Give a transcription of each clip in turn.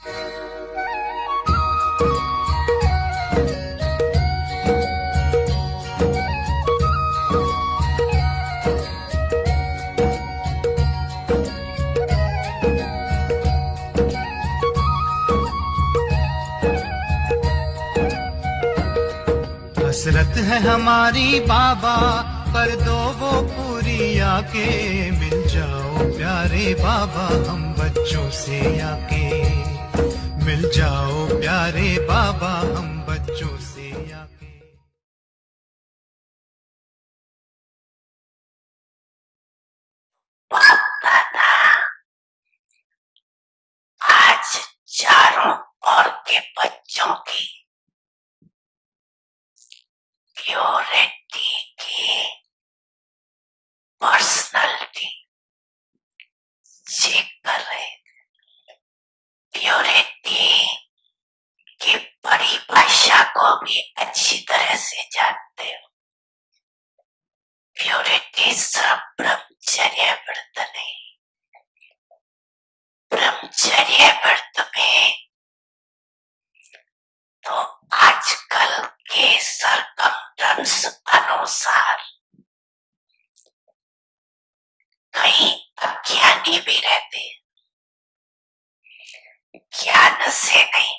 हसरत है हमारी बाबा, कर दो वो पूरी आके। मिल जाओ प्यारे बाबा हम बच्चों से आके। मिल जाओ प्यारे बाबा हम बच्चों से आके। बाप दादा, आज चारों ओर के बच्चों की प्योरिटी की पर्सनालिटी चेक कर रहे थे। प्योरिटी की परिभाषा को भी अच्छी तरह से जानते हो। प्योरिटी सिर्फ ब्रह्मचर्य व्रत नहीं, ब्रह्मचर्य व्रत में तो आजकल के सरकमस्टेंस अनुसार कई अज्ञानी भी रहते हैं। ज्ञान से नहीं,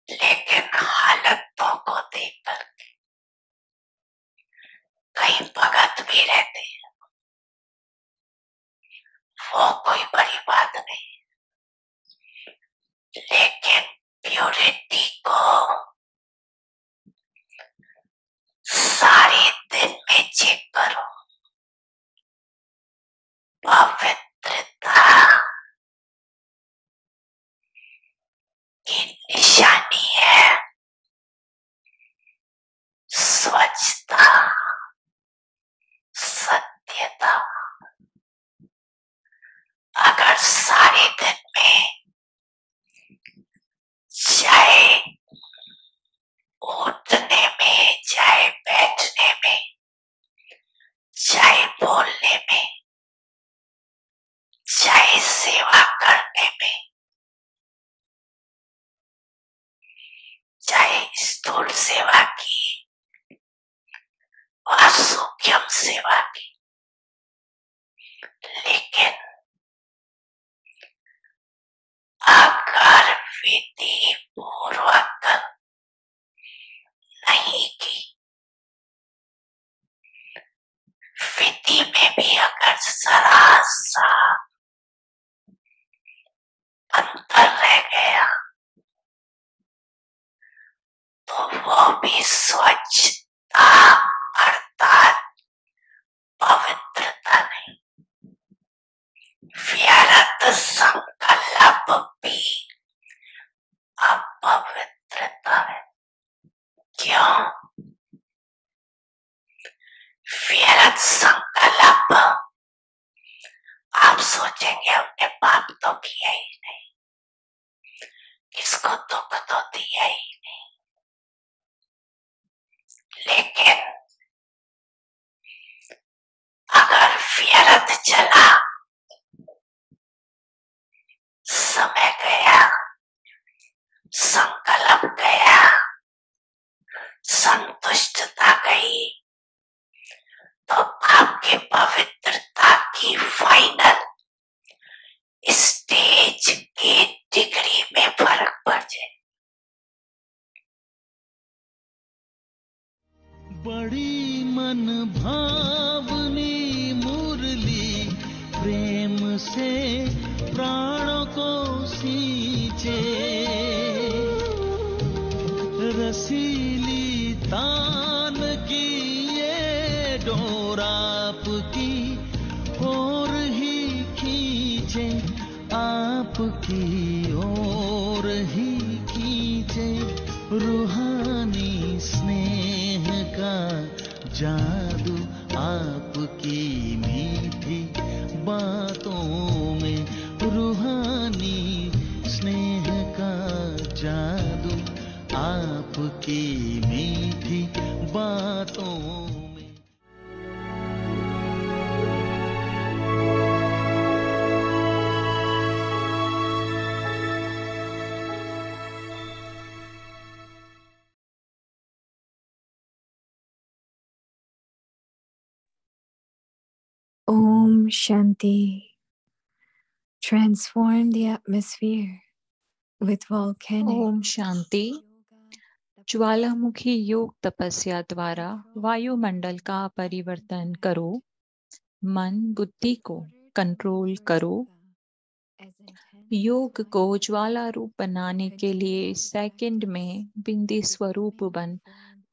लेकिन हालतों को देख कर कई भगत भी रहते हैं। वो कोई बड़ी बात नहीं, लेकिन प्योरिटी को सारे दिन में चेक करो। पवित्रता की निशानी है स्वच्छता, सत्यता। अगर सारे दिन में चाहे उठने में, चाहे बैठने में, चाहे बोलने में, चाहे सेवा करने में, चाहे स्थूल सेवा की व सूक्ष्म सेवा की, लेकिन अगर विधि पूर्वक नहीं की, विधि में भी अगर जरा सा अंतर रह गया तो वो भी स्वच्छता अर्थात पवित्रता नहीं, व्यर्थ संकल्प भी अपवित्रता है। क्यों? व्यर्थ संकल्प, आप सोचेंगे हमने पाप तो किया ही नहीं, किसको दुख तो दिया ही नहीं, लेकिन अगर व्यर्थ चला, समय गया, संकल्प गया, संतुष्टता गई, तो आपके पवित्रता की फाइनल स्टेज की डिग्री में फर्क पड़ जाए। बड़ी मन भावनी मुरली प्रेम से प्राणों को सींचे, रसीली तान की ये डोर आपकी और ही Om Shanti. Transform the atmosphere with volcanic Om Shanti. ज्वालामुखी योग तपस्या द्वारा वायुमंडल का परिवर्तन करो। मन बुद्धि को कंट्रोल करो। योग को ज्वाला रूप बनाने के लिए सेकंड में बिंदी स्वरूप बन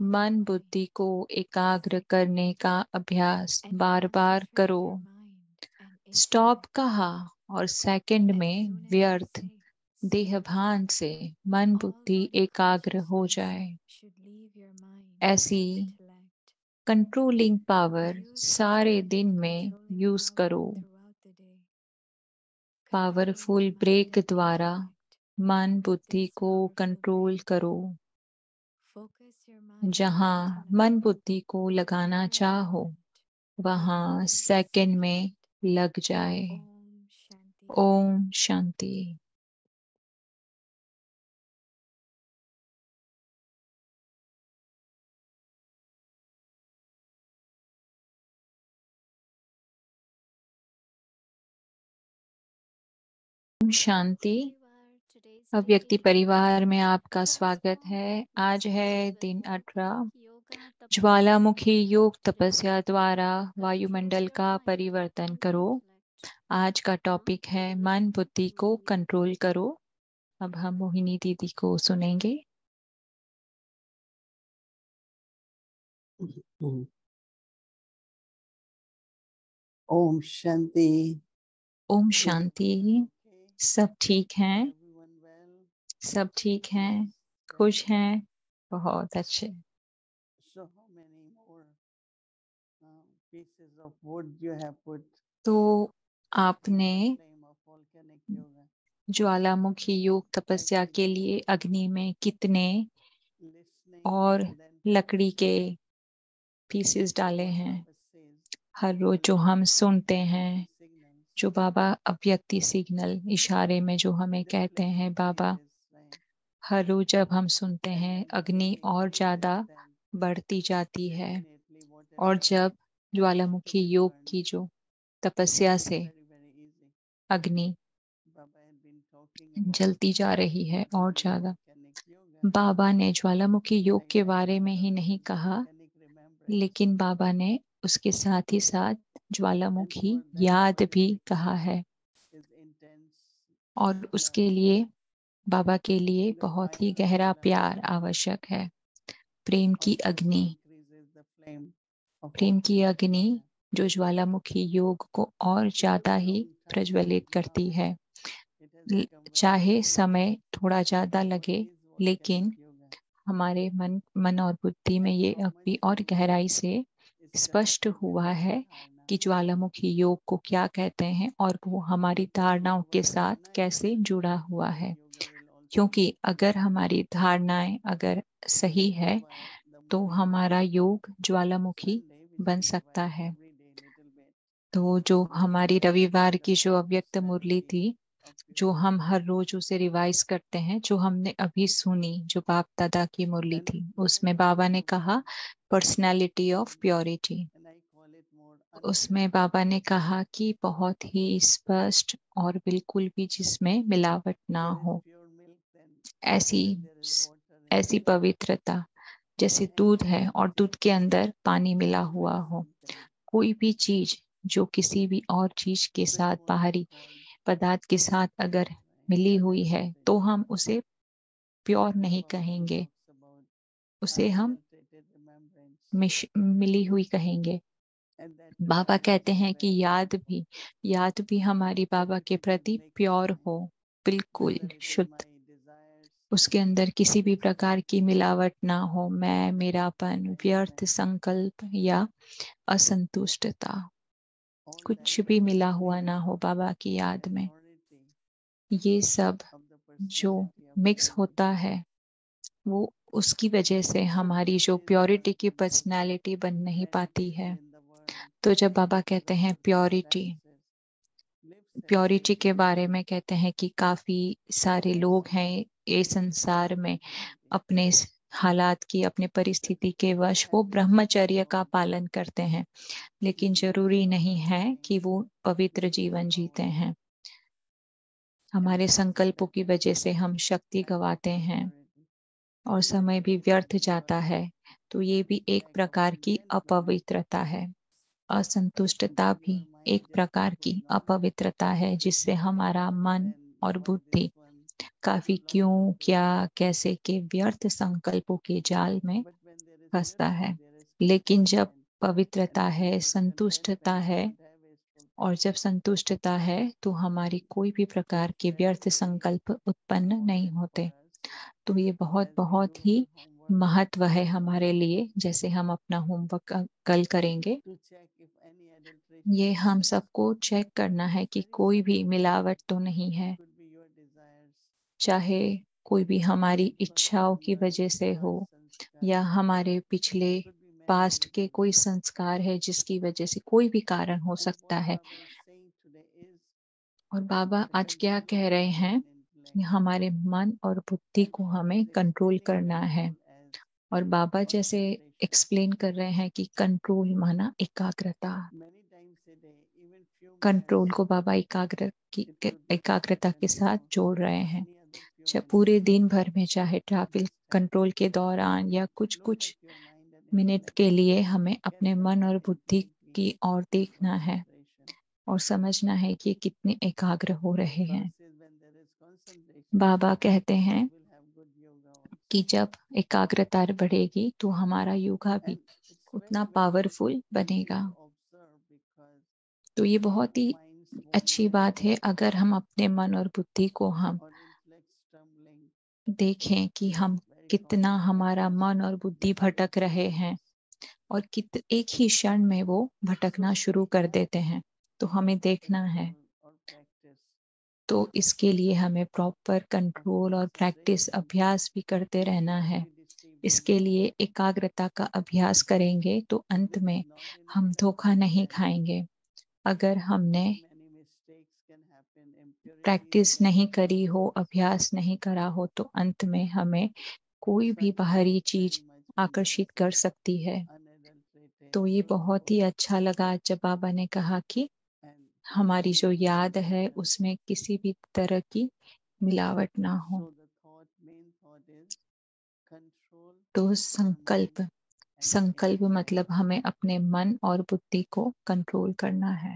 मन बुद्धि को एकाग्र करने का अभ्यास बार बार करो। स्टॉप कहा और सेकंड में व्यर्थ देहभान से मन बुद्धि एकाग्र हो जाए। ऐसी कंट्रोलिंग पावर सारे दिन में यूज करो। पावरफुल ब्रेक द्वारा मन बुद्धि को कंट्रोल करो। जहां मन बुद्धि को लगाना चाहो वहां सेकंड में लग जाए। ओम शांति। ओम शांति। अव्यक्ति परिवार में आपका स्वागत है। आज है दिन 18। ज्वालामुखी योग तपस्या द्वारा वायुमंडल का परिवर्तन करो। आज का टॉपिक है मन बुद्धि को कंट्रोल करो। अब हम मोहिनी दीदी को सुनेंगे। ओम शांति। ओम शांति। सब ठीक हैं? सब ठीक हैं? खुश हैं? बहुत अच्छे। तो आपने ज्वालामुखी योग तपस्या के लिए अग्नि में कितने और लकड़ी के पीसेस डाले हैं? हर रोज जो हम सुनते हैं, जो बाबा अव्यक्ति सिग्नल इशारे में जो हमें कहते हैं, बाबा हर रोज जब हम सुनते हैं अग्नि और ज्यादा बढ़ती जाती है। और जब ज्वालामुखी योग की जो तपस्या से अग्नि जलती जा रही है और ज्यादा, बाबा ने ज्वालामुखी योग के बारे में ही नहीं कहा, लेकिन बाबा ने उसके साथ ही साथ ज्वालामुखी याद भी कहा है। और उसके लिए बाबा के लिए बहुत ही गहरा प्यार आवश्यक है। प्रेम की अग्नि, प्रेम की अग्नि जो ज्वालामुखी योग को और ज्यादा ही प्रज्वलित करती है। चाहे समय थोड़ा ज्यादा लगे, लेकिन हमारे मन और बुद्धि में ये अभी और गहराई से स्पष्ट हुआ है कि ज्वालामुखी योग को क्या कहते हैं और वो हमारी धारणाओं के साथ कैसे जुड़ा हुआ है। क्योंकि अगर हमारी धारणाएं अगर सही है तो हमारा योग ज्वालामुखी बन सकता है। तो जो हमारी रविवार की जो अव्यक्त मुरली थी, जो हम हर रोज उसे रिवाइज करते हैं, जो हमने अभी सुनी, जो बाप दादा की मुरली थी, उसमें बाबा ने कहा पर्सनालिटी ऑफ प्योरिटी। उसमें बाबा ने कहा कि बहुत ही स्पष्ट और बिल्कुल भी जिसमें मिलावट ना हो, ऐसी पवित्रता जैसे दूध है और दूध के अंदर पानी मिला हुआ हो। कोई भी चीज जो किसी भी और चीज के साथ, बाहरी पदार्थ के साथ अगर मिली हुई है तो हम उसे प्योर नहीं कहेंगे, उसे हम मिली हुई कहेंगे। बाबा कहते हैं कि याद भी हमारी बाबा के प्रति प्योर हो, बिल्कुल शुद्ध, उसके अंदर किसी भी प्रकार की मिलावट ना हो, मैं मेरापन, व्यर्थ संकल्प या असंतुष्टता, कुछ भी मिला हुआ ना हो बाबा की याद में। ये सब जो मिक्स होता है वो उसकी वजह से हमारी जो प्योरिटी की पर्सनालिटी बन नहीं पाती है। तो जब बाबा कहते हैं प्योरिटी के बारे में कहते हैं कि काफी सारे लोग हैं ये संसार में अपने हालात की, अपने परिस्थिति के वश वो ब्रह्मचर्य का पालन करते हैं, लेकिन जरूरी नहीं है कि वो पवित्र जीवन जीते हैं। हमारे संकल्पों की वजह से हम शक्ति गंवाते हैं और समय भी व्यर्थ जाता है, तो ये भी एक प्रकार की अपवित्रता है। असंतुष्टता भी एक प्रकार की अपवित्रता है, जिससे हमारा मन और बुद्धि काफी क्यों, क्या, कैसे के व्यर्थ संकल्पों के जाल में फंसता है। लेकिन जब पवित्रता है, संतुष्टता है, और जब संतुष्टता है तो हमारी कोई भी प्रकार के व्यर्थ संकल्प उत्पन्न नहीं होते। तो ये बहुत बहुत ही महत्व है हमारे लिए। जैसे हम अपना होमवर्क कल करेंगे, ये हम सबको चेक करना है कि कोई भी मिलावट तो नहीं है, चाहे कोई भी हमारी इच्छाओं की वजह से हो या हमारे पिछले पास्ट के कोई संस्कार है जिसकी वजह से, कोई भी कारण हो सकता है। और बाबा आज क्या कह रहे हैं कि हमारे मन और बुद्धि को हमें कंट्रोल करना है। और बाबा जैसे एक्सप्लेन कर रहे हैं कि कंट्रोल माना एकाग्रता। कंट्रोल को बाबा एकाग्रता के साथ जोड़ रहे हैं। पूरे दिन भर में, चाहे ट्रैफिक कंट्रोल के दौरान या कुछ कुछ मिनट के लिए, हमें अपने मन और बुद्धि की ओर देखना है और समझना है कि कितने एकाग्र हो रहे हैं। बाबा कहते हैं कि जब एकाग्रता बढ़ेगी तो हमारा योगा भी उतना पावरफुल बनेगा। तो ये बहुत ही अच्छी बात है अगर हम अपने मन और बुद्धि को हम देखें कि हम कितना, हमारा मन और बुद्धि भटक रहे हैं और एक ही क्षण में वो भटकना शुरू कर देते हैं। तो हमें देखना है। तो इसके लिए हमें प्रॉपर कंट्रोल और प्रैक्टिस, अभ्यास भी करते रहना है। इसके लिए एकाग्रता का अभ्यास करेंगे तो अंत में हम धोखा नहीं खाएंगे। अगर हमने प्रैक्टिस नहीं करी हो, अभ्यास नहीं करा हो, तो अंत में हमें कोई भी बाहरी चीज आकर्षित कर सकती है। तो ये बहुत ही अच्छा लगा जब बाबा ने कहा कि हमारी जो याद है उसमें किसी भी तरह की मिलावट ना हो। तो संकल्प मतलब हमें अपने मन और बुद्धि को कंट्रोल करना है।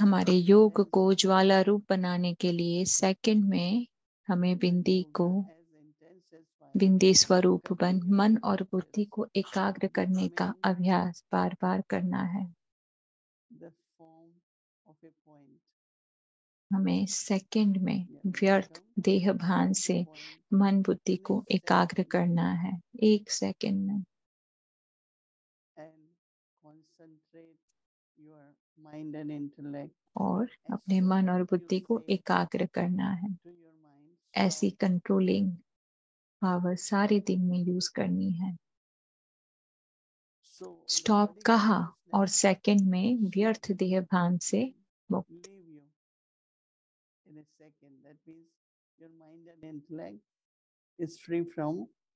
हमारे योग को ज्वाला रूप बनाने के लिए सेकंड में हमें बिंदी स्वरूप बन मन और बुद्धि को एकाग्र करने का अभ्यास बार बार करना है। हमें सेकंड में व्यर्थ देह भान से मन बुद्धि को एकाग्र करना है, 1 सेकंड में। और अपने मन और बुद्धि को एकाग्र करना है। ऐसी कंट्रोलिंग पावर सारे दिन में यूज करनी है। स्टॉप कहा और सेकंड में व्यर्थ देह भान से मुक्त।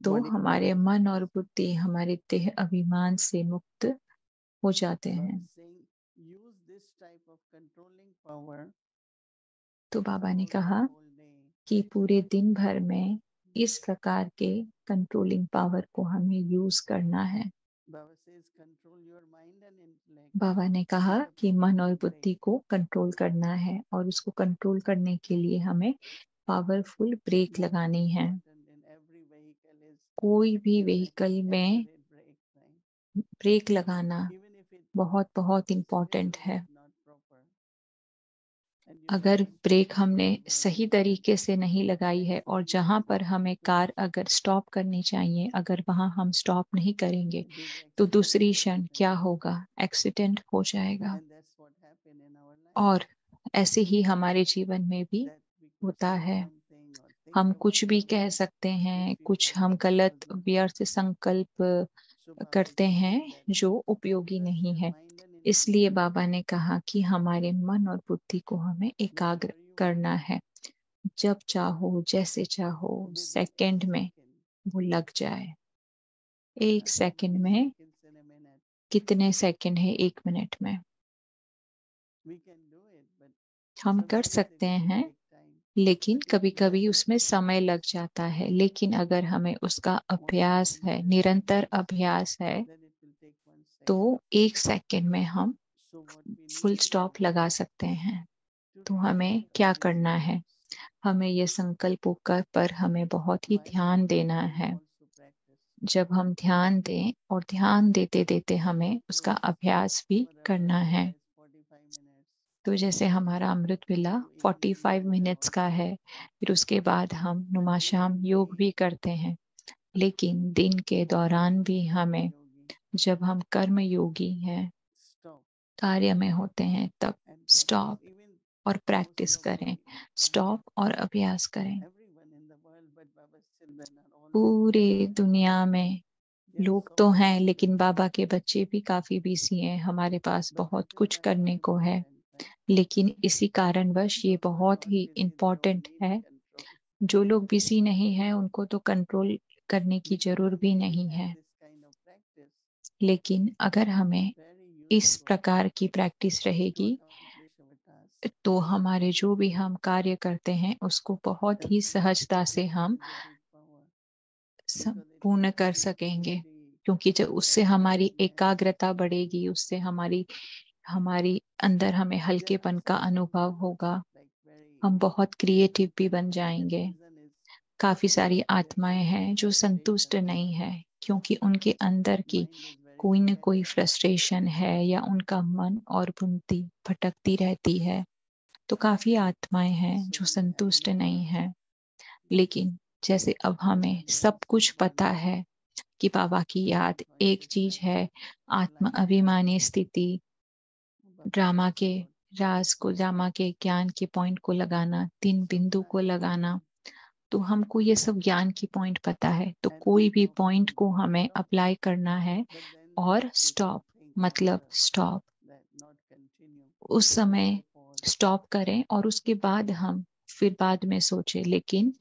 तो हमारे मन और बुद्धि हमारे देह अभिमान से मुक्त हो जाते हैं। तो बाबा ने कहा कि पूरे दिन भर में इस प्रकार के कंट्रोलिंग पावर को हमें यूज करना है। बाबा ने कहा कि मन और बुद्धि को कंट्रोल करना है और उसको कंट्रोल करने के लिए हमें पावरफुल ब्रेक लगानी है। कोई भी व्हीकल में ब्रेक लगाना बहुत बहुत इम्पोर्टेंट है। अगर ब्रेक हमने सही तरीके से नहीं लगाई है और जहां पर हमें कार अगर स्टॉप करनी चाहिए, अगर वहां हम स्टॉप नहीं करेंगे तो दूसरी क्षण क्या होगा, एक्सीडेंट हो जाएगा। और ऐसे ही हमारे जीवन में भी होता है। हम कुछ भी कह सकते हैं, कुछ हम गलत व्यर्थ संकल्प करते हैं जो उपयोगी नहीं है। इसलिए बाबा ने कहा कि हमारे मन और बुद्धि को हमें एकाग्र करना है। जब चाहो, जैसे चाहो, सेकंड में वो लग जाए। 1 सेकंड में कितने सेकंड है 1 मिनट में? हम कर सकते हैं, लेकिन कभी कभी उसमें समय लग जाता है। लेकिन अगर हमें उसका अभ्यास है, निरंतर अभ्यास है, तो 1 सेकंड में हम फुल स्टॉप लगा सकते हैं। तो हमें क्या करना है? हमें ये संकल्पों पर हमें बहुत ही ध्यान देना है। जब हम ध्यान दें और ध्यान देते देते हमें उसका अभ्यास भी करना है। तो जैसे हमारा अमृत वेला 45 मिनट्स का है, फिर उसके बाद हम नुमाशाम योग भी करते हैं। लेकिन दिन के दौरान भी हमें, जब हम कर्म योगी हैं, कार्य में होते हैं, तब स्टॉप और प्रैक्टिस करें, स्टॉप और अभ्यास करें। पूरे दुनिया में लोग तो हैं, लेकिन बाबा के बच्चे भी काफी बिजी हैं। हमारे पास बहुत कुछ करने को है, लेकिन इसी कारणवश ये बहुत ही इम्पोर्टेंट है। जो लोग बिजी नहीं हैं उनको तो कंट्रोल करने की जरूरत भी नहीं है। लेकिन अगर हमें इस प्रकार की प्रैक्टिस रहेगी, तो हमारे जो भी हम कार्य करते हैं उसको बहुत ही सहजता से हम पूर्ण कर सकेंगे। क्योंकि जब उससे हमारी एकाग्रता बढ़ेगी, उससे हमारी अंदर हमें हल्केपन का अनुभव होगा। हम बहुत क्रिएटिव भी बन जाएंगे। काफी सारी आत्माएं हैं जो संतुष्ट नहीं है, क्योंकि उनके अंदर की कोई न कोई फ्रस्ट्रेशन है, या उनका मन और बुद्धि भटकती रहती है। तो काफी आत्माएं हैं जो संतुष्ट नहीं है। लेकिन जैसे अब हमें सब कुछ पता है कि बाबा की याद एक चीज है, आत्म अभिमानी स्थिति, ड्रामा के राज को, ड्रामा के ज्ञान के पॉइंट को लगाना, 3 बिंदु को लगाना, तो हमको ये सब ज्ञान की पॉइंट पता है। तो कोई भी पॉइंट को हमें अप्लाई करना है और स्टॉप, मतलब स्टॉप, उस समय स्टॉप करें और उसके बाद हम फिर बाद में सोचे। लेकिन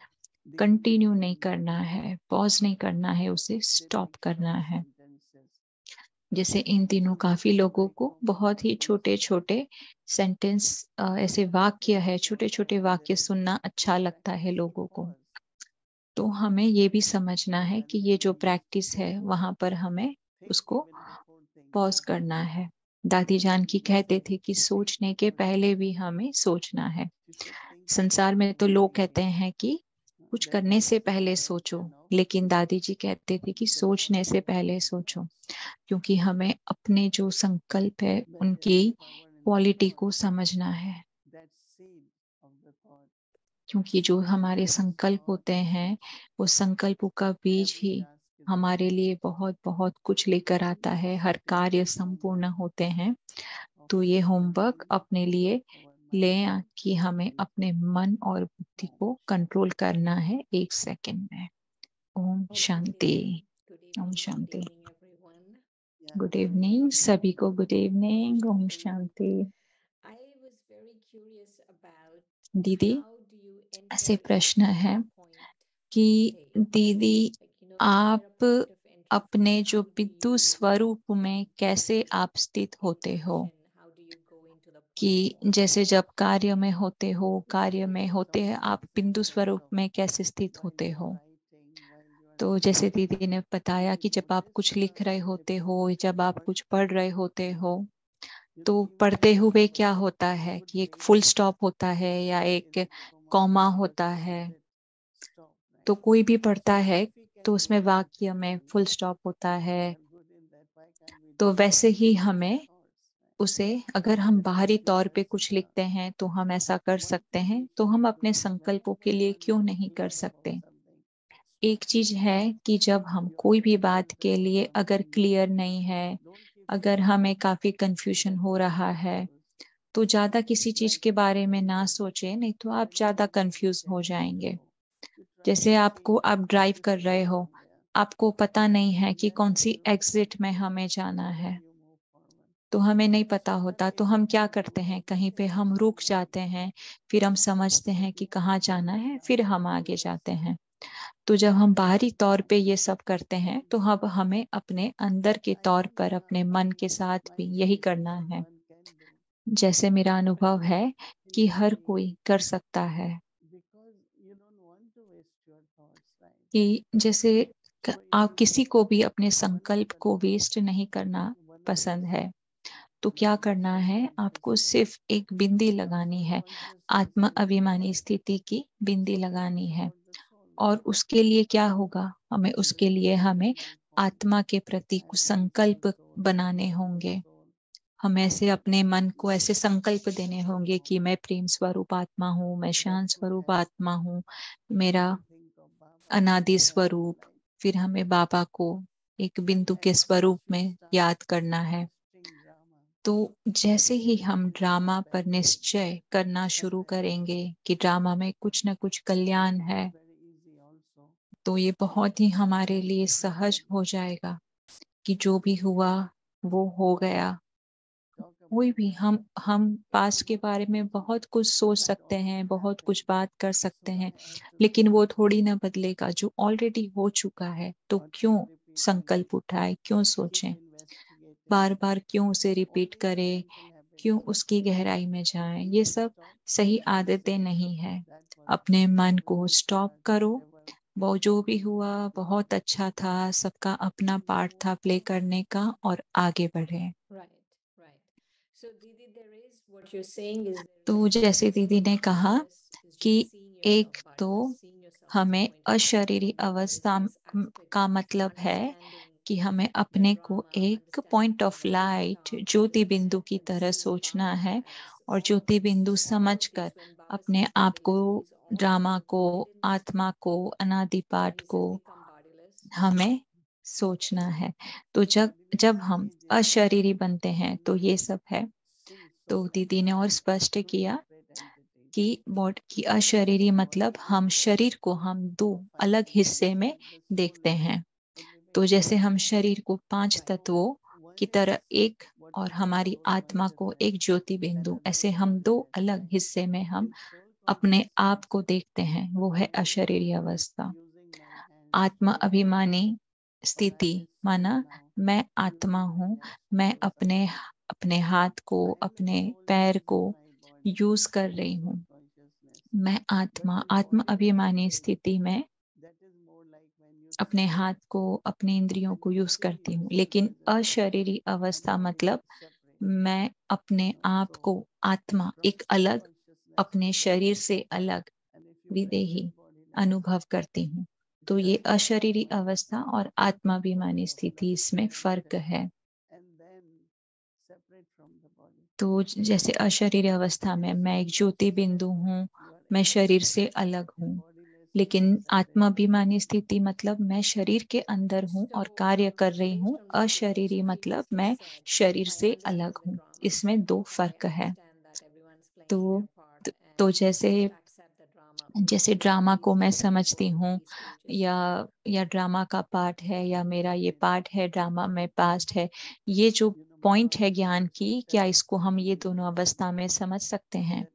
कंटिन्यू नहीं करना है, पॉज नहीं करना है, उसे स्टॉप करना है। जैसे इन दिनों काफी लोगों को बहुत ही छोटे छोटे सेंटेंस, ऐसे वाक्य है, छोटे छोटे वाक्य सुनना अच्छा लगता है लोगों को। तो हमें ये भी समझना है कि ये जो प्रैक्टिस है वहां पर हमें उसको पॉज करना है। दादी जान की कहते थे कि सोचने के पहले भी हमें सोचना है। संसार में तो लोग कहते हैं कि कुछ करने से पहले सोचो, लेकिन दादी जी कहते थे कि सोचने से पहले सोचो। क्योंकि हमें अपने जो संकल्प है उनकी क्वालिटी को समझना है। क्योंकि जो हमारे संकल्प होते हैं, वो संकल्पों का बीज ही हमारे लिए बहुत बहुत कुछ लेकर आता है। हर कार्य संपूर्ण होते हैं। तो ये होमवर्क अपने लिए लें कि हमें अपने मन और बुद्धि को कंट्रोल करना है 1 सेकंड में। ओम शांति। ओम शांति। गुड इवनिंग सभी को, गुड इवनिंग, ओम शांति। दीदी, ऐसे प्रश्न है कि दीदी आप अपने जो विद्युत स्वरूप में कैसे आप स्थित होते हो? कि जैसे जब कार्य में होते हैं आप बिंदु स्वरूप में कैसे स्थित होते हो? तो जैसे दीदी ने बताया कि जब आप कुछ लिख रहे होते हो, जब आप कुछ पढ़ रहे होते हो, तो पढ़ते हुए क्या होता है कि एक फुल स्टॉप होता है या एक कॉमा होता है। तो कोई भी पढ़ता है तो उसमें वाक्य में फुल स्टॉप होता है। तो वैसे ही हमें उसे, अगर हम बाहरी तौर पे कुछ लिखते हैं तो हम ऐसा कर सकते हैं, तो हम अपने संकल्पों के लिए क्यों नहीं कर सकते? एक चीज है कि जब हम कोई भी बात के लिए अगर क्लियर नहीं है, अगर हमें काफी कंफ्यूजन हो रहा है, तो ज्यादा किसी चीज के बारे में ना सोचे, नहीं तो आप ज्यादा कंफ्यूज हो जाएंगे। जैसे आप ड्राइव कर रहे हो, आपको पता नहीं है कि कौन सी एग्जिट में हमें जाना है, तो हमें नहीं पता होता, तो हम क्या करते हैं, कहीं पे हम रुक जाते हैं, फिर हम समझते हैं कि कहाँ जाना है, फिर हम आगे जाते हैं। तो जब हम बाहरी तौर पे ये सब करते हैं, तो अब हमें अपने अंदर के तौर पर अपने मन के साथ भी यही करना है। जैसे मेरा अनुभव है कि हर कोई कर सकता है, कि जैसे आप किसी को भी अपने संकल्प को वेस्ट नहीं करना पसंद है, तो क्या करना है, आपको सिर्फ एक बिंदी लगानी है, आत्म अभिमानी स्थिति की बिंदी लगानी है। और उसके लिए क्या होगा, उसके लिए हमें आत्मा के प्रति कुछ संकल्प बनाने होंगे। हम ऐसे अपने मन को ऐसे संकल्प देने होंगे कि मैं प्रेम स्वरूप आत्मा हूँ, मैं शांत स्वरूप आत्मा हूँ, मेरा अनादि स्वरूप। फिर हमें बाबा को एक बिंदु के स्वरूप में याद करना है। तो जैसे ही हम ड्रामा पर निश्चय करना शुरू करेंगे कि ड्रामा में कुछ न कुछ कल्याण है, तो ये बहुत ही हमारे लिए सहज हो जाएगा कि जो भी हुआ वो हो गया। कोई भी हम पास्ट के बारे में बहुत कुछ सोच सकते हैं, बहुत कुछ बात कर सकते हैं, लेकिन वो थोड़ी ना बदलेगा जो ऑलरेडी हो चुका है। तो क्यों संकल्प उठाए, क्यों सोचें, बार बार क्यों उसे रिपीट करें, क्यों उसकी गहराई में जाएं। ये सब सही आदतें नहीं है। अपने मन को स्टॉप करो, वो जो भी हुआ बहुत अच्छा था, सबका अपना पार्ट था प्ले करने का, और आगे बढ़े। तो जैसे दीदी ने कहा कि एक तो हमें अशरीरी अवस्था का मतलब है कि हमें अपने को एक पॉइंट ऑफ लाइट, ज्योति बिंदु की तरह सोचना है, और ज्योति बिंदु समझकर अपने आप को, ड्रामा को, आत्मा को, अनादि पाठ को हमें सोचना है। तो जब जब हम अशरीरी बनते हैं तो ये सब है। तो दीदी ने और स्पष्ट किया कि बॉडी की अशरीरी मतलब हम शरीर को हम दो अलग हिस्से में देखते हैं। तो जैसे हम शरीर को 5 तत्वों की तरह एक, और हमारी आत्मा को एक ज्योति बिंदु, ऐसे हम दो अलग हिस्से में हम अपने आप को देखते हैं, वो है अशरीरी अवस्था। आत्मा अभिमानी स्थिति माना मैं आत्मा हूँ, मैं अपने अपने हाथ को, अपने पैर को यूज कर रही हूँ। मैं आत्मा अभिमानी स्थिति में अपने हाथ को, अपने इंद्रियों को यूज करती हूँ। लेकिन अशरीरी अवस्था मतलब मैं अपने आप को आत्मा, एक अलग, अपने शरीर से अलग विदेही अनुभव करती हूँ। तो ये अशरीरी अवस्था और आत्माभिमानी स्थिति, इसमें फर्क है। तो जैसे अशरीरी अवस्था में मैं एक ज्योति बिंदु हूँ, मैं शरीर से अलग हूँ। लेकिन आत्माभिमानी स्थिति मतलब मैं शरीर के अंदर हूँ और कार्य कर रही हूँ। अशरीरी मतलब मैं शरीर से अलग हूँ। इसमें दो फर्क है। तो जैसे जैसे ड्रामा को मैं समझती हूँ, या ड्रामा का पार्ट है, या मेरा ये पार्ट है ड्रामा में, पास्ट है, ये जो पॉइंट है ज्ञान की, क्या इसको हम ये दोनों अवस्था में समझ सकते हैं?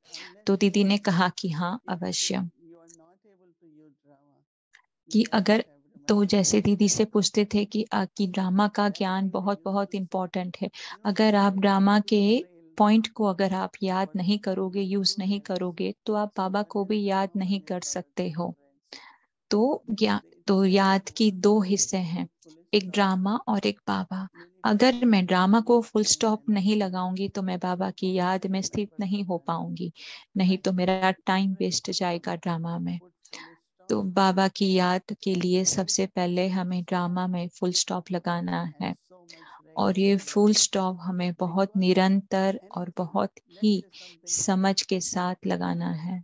तो दीदी ने कहा कि हाँ, अवश्य। कि अगर, तो जैसे दीदी से पूछते थे कि ड्रामा का ज्ञान बहुत बहुत इम्पोर्टेंट है। अगर आप ड्रामा के पॉइंट को अगर आप याद नहीं करोगे, यूज नहीं करोगे, तो आप बाबा को भी याद नहीं कर सकते हो। तो याद की दो हिस्से हैं, एक ड्रामा और एक बाबा। अगर मैं ड्रामा को फुल स्टॉप नहीं लगाऊंगी तो मैं बाबा की याद में स्थित नहीं हो पाऊंगी, नहीं तो मेरा टाइम वेस्ट जाएगा ड्रामा में। तो बाबा की याद के लिए सबसे पहले हमें ड्रामा में फुल स्टॉप लगाना है, और ये फुल स्टॉप हमें बहुत निरंतर और बहुत ही समझ के साथ लगाना है।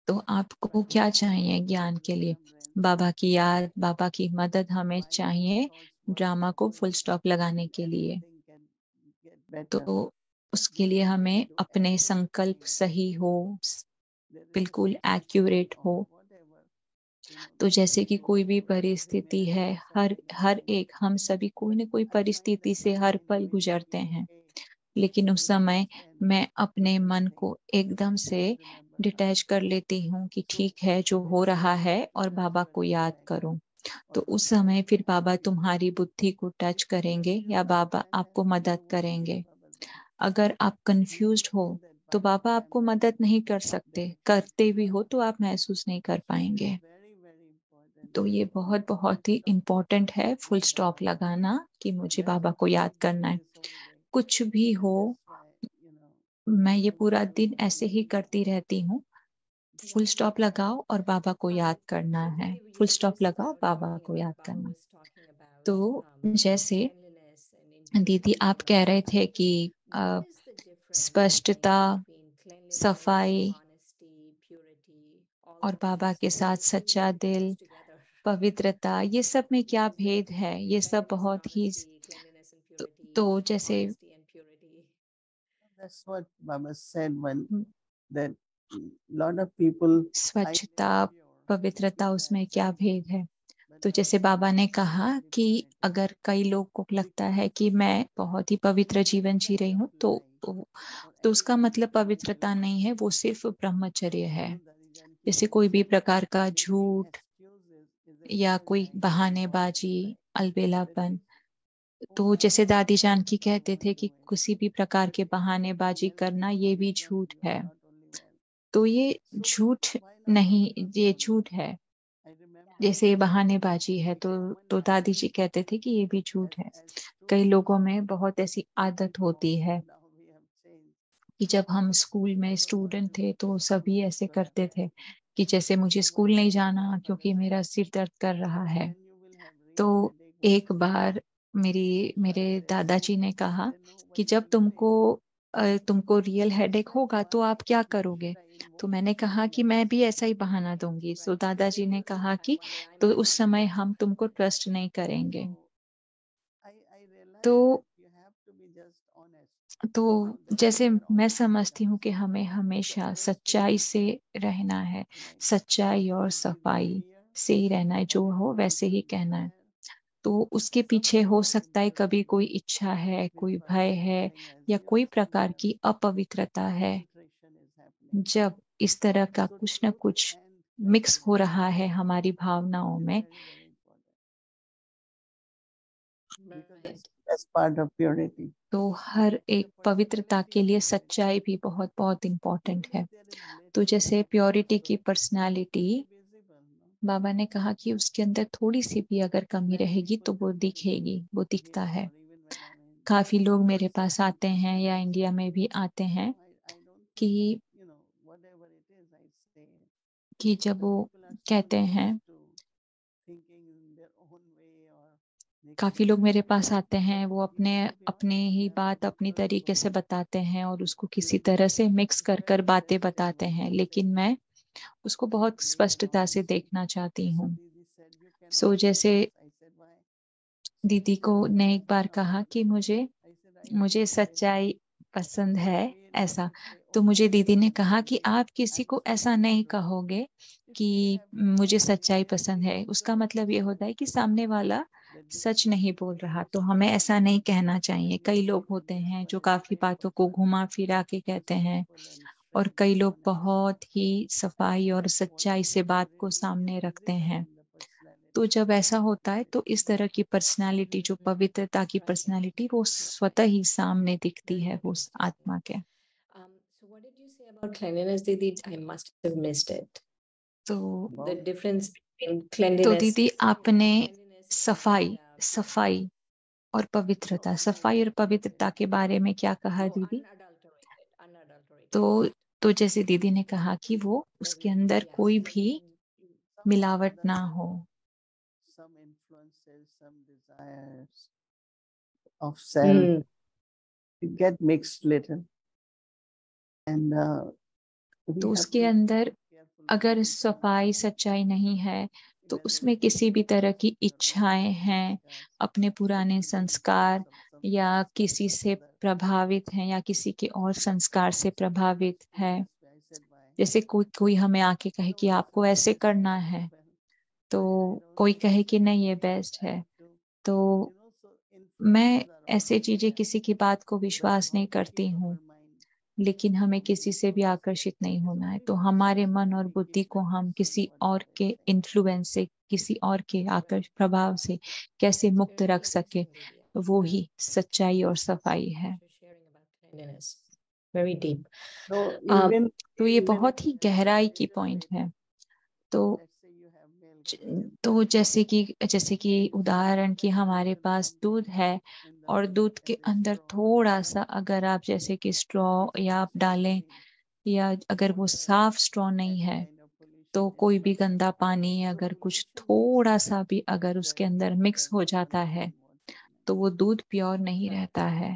तो आपको क्या चाहिए ज्ञान के लिए? बाबा की याद, बाबा की मदद हमें चाहिए ड्रामा को फुल स्टॉप लगाने के लिए। तो उसके लिए हमें अपने संकल्प सही हो, बिल्कुल एक्यूरेट हो, तो जैसे कि कोई भी परिस्थिति है, हर एक हम सभी कोई न कोई परिस्थिति से हर पल गुजरते हैं, लेकिन उस समय मैं अपने मन को एकदम से डिटैच कर लेती हूँ कि ठीक है जो हो रहा है और बाबा को याद करो। तो उस समय फिर बाबा तुम्हारी बुद्धि को टच करेंगे या बाबा आपको मदद करेंगे। अगर आप कंफ्यूज्ड हो तो बाबा आपको मदद नहीं कर सकते, करते भी हो तो आप महसूस नहीं कर पाएंगे। तो ये बहुत बहुत ही इम्पोर्टेंट है फुल स्टॉप लगाना कि मुझे बाबा को याद करना है। कुछ भी हो, मैं ये पूरा दिन ऐसे ही करती रहती हूँ। फुल स्टॉप लगाओ और बाबा को याद करना है, फुल स्टॉप लगाओ, बाबा को याद करना। तो जैसे दीदी आप कह रहे थे कि स्पष्टता, सफाई और बाबा के साथ सच्चा दिल, पवित्रता, ये सब में क्या भेद है? ये सब बहुत ही तो जैसे That's what Baba said when that lot of people स्वच्छता, पवित्रता, उसमें क्या भेद है? तो जैसे बाबा ने कहा कि अगर कई लोग को लगता है कि मैं बहुत ही पवित्र जीवन जी रही हूँ तो उसका मतलब पवित्रता नहीं है, वो सिर्फ ब्रह्मचर्य है। जैसे कोई भी प्रकार का झूठ या कोई बहानेबाजी, अलबेलापन, तो जैसे दादी जानकी कहते थे कि किसी भी प्रकार के बहानेबाजी करना ये भी झूठ है। तो ये झूठ नहीं, ये झूठ है। जैसे बहानेबाजी है तो दादी जी कहते थे कि ये भी झूठ है। कई लोगों में बहुत ऐसी आदत होती है कि जब हम स्कूल में स्टूडेंट थे तो सभी ऐसे करते थे कि जैसे मुझे स्कूल नहीं जाना क्योंकि मेरा सिर दर्द कर रहा है। तो एक बार मेरे दादाजी ने कहा कि जब तुमको रियल हेडेक होगा तो आप क्या करोगे? तो मैंने कहा कि मैं भी ऐसा ही बहाना दूंगी। तो दादाजी ने कहा कि तो उस समय हम तुमको ट्रस्ट नहीं करेंगे। तो जैसे मैं समझती हूँ कि हमें हमेशा सच्चाई से रहना है, सच्चाई और सफाई से ही रहना है, जो हो वैसे ही कहना है। तो उसके पीछे हो सकता है कभी कोई इच्छा है, कोई भय है या कोई प्रकार की अपवित्रता है। जब इस तरह का कुछ न कुछ मिक्स हो रहा है हमारी भावनाओं में, that's part of purity. तो हर एक पवित्रता के लिए सच्चाई भी बहुत बहुत इम्पोर्टेंट है। तो जैसे प्योरिटी की पर्सनालिटी, बाबा ने कहा कि उसके अंदर थोड़ी सी भी अगर कमी रहेगी तो वो दिखेगी, वो दिखता है। काफी लोग मेरे पास आते हैं या इंडिया में भी आते हैं कि जब वो कहते हैं, काफी लोग मेरे पास आते हैं, वो अपने ही बात अपनी तरीके से बताते हैं और उसको किसी तरह से मिक्स कर कर बातें बताते हैं, लेकिन मैं उसको बहुत स्पष्टता से देखना चाहती हूँ। सो जैसे दीदी को ने एक बार कहा कि मुझे सच्चाई पसंद है, ऐसा। तो मुझे दीदी ने कहा कि आप किसी को ऐसा नहीं कहोगे कि मुझे सच्चाई पसंद है, उसका मतलब ये होता है कि सामने वाला सच नहीं बोल रहा। तो हमें ऐसा नहीं कहना चाहिए। कई लोग होते हैं जो काफी बातों को घुमा फिरा के कहते हैं और कई लोग बहुत ही सफाई और सच्चाई से बात को सामने रखते हैं। तो जब ऐसा होता है तो इस तरह की पर्सनालिटी, जो पवित्रता की पर्सनालिटी, वो स्वतः ही सामने दिखती है वो आत्मा के। So what did you say about cleanliness, Didi? I must have missed it. तो The difference between तो cleanliness. दीदी आपने सफाई और पवित्रता, सफाई और पवित्रता के बारे में क्या कहा दीदी? Unadulterated. तो जैसे दीदी ने कहा कि वो उसके अंदर कोई भी मिलावट ना हो। Some influences, some desires of self get mixed little, and तो उसके अंदर अगर सफाई सच्चाई नहीं है तो उसमें किसी भी तरह की इच्छाएं हैं, अपने पुराने संस्कार या किसी से प्रभावित हैं या किसी के और संस्कार से प्रभावित है। जैसे कोई हमें आके कहे कि आपको ऐसे करना है, तो कोई कहे कि नहीं ये बेस्ट है, तो मैं ऐसे चीजें किसी की बात को विश्वास नहीं करती हूँ, लेकिन हमें किसी से भी आकर्षित नहीं होना है। तो हमारे मन और बुद्धि को हम किसी और के इन्फ्लुएंस से, किसी और के प्रभाव से कैसे मुक्त रख सके, वो ही सच्चाई और सफाई है। Very deep. तो ये बहुत ही गहराई की पॉइंट है। तो जैसे कि उदाहरण कि हमारे पास दूध है और दूध के अंदर थोड़ा सा अगर आप जैसे कि स्ट्रॉ या आप डालें, या अगर वो साफ स्ट्रॉ नहीं है, तो कोई भी गंदा पानी अगर कुछ थोड़ा सा भी अगर उसके अंदर मिक्स हो जाता है, तो वो दूध प्योर नहीं रहता है,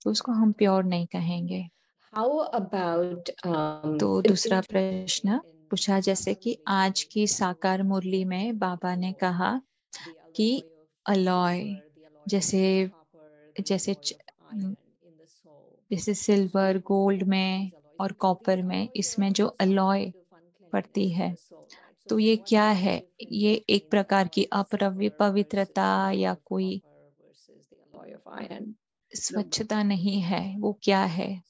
तो उसको हम प्योर नहीं कहेंगे। How about तो दूसरा प्रश्न पूछा, जैसे कि आज की साकार मुरली में बाबा ने कहा कि अलॉय जैसे जैसे जैसे सिल्वर, गोल्ड में और कॉपर में, इसमें जो अलॉय पड़ती है, तो ये क्या है? ये एक प्रकार की अपवित्रता या कोई स्वच्छता नहीं है, वो क्या है?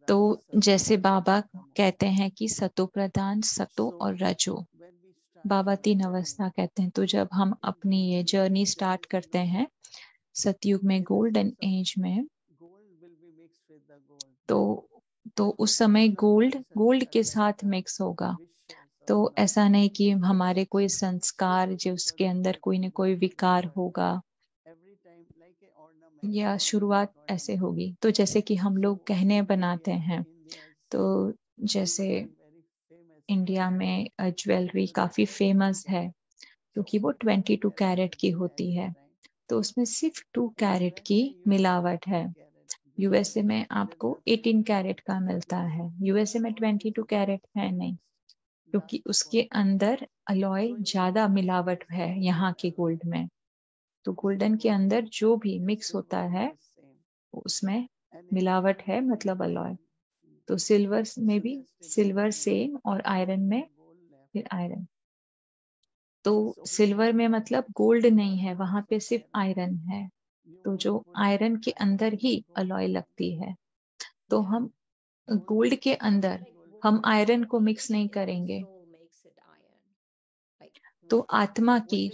तो जैसे बाबा कहते हैं कि सतो प्रधान, सतो और रजो, बाबा 3 अवस्था कहते हैं। तो जब हम अपनी ये जर्नी स्टार्ट करते हैं सतयुग में, गोल्डन एज में, तो उस समय गोल्ड के साथ मिक्स होगा। तो ऐसा नहीं कि हमारे कोई संस्कार जो उसके अंदर कोई न कोई विकार होगा या शुरुआत ऐसे होगी। तो जैसे कि हम लोग गहने बनाते हैं, तो जैसे इंडिया में ज्वेलरी काफी फेमस है क्योंकि वो 22 कैरेट की होती है, तो उसमें सिर्फ 2 कैरेट की मिलावट है। यूएसए में आपको 18 कैरेट का मिलता है, यूएसए में 22 कैरेट है नहीं, क्योंकि उसके अंदर अलॉय ज्यादा मिलावट है यहाँ के गोल्ड में। तो गोल्डन के अंदर जो भी मिक्स होता है उसमें मिलावट है, मतलब अलॉय। तो सिल्वर में भी सिल्वर सेम, और आयरन में फिर आयरन। तो सिल्वर में मतलब गोल्ड नहीं है, वहां पे सिर्फ आयरन है। तो जो आयरन के अंदर ही अलॉय लगती है, तो हम गोल्ड के अंदर हम आयरन को मिक्स नहीं करेंगे। तो आत्मा की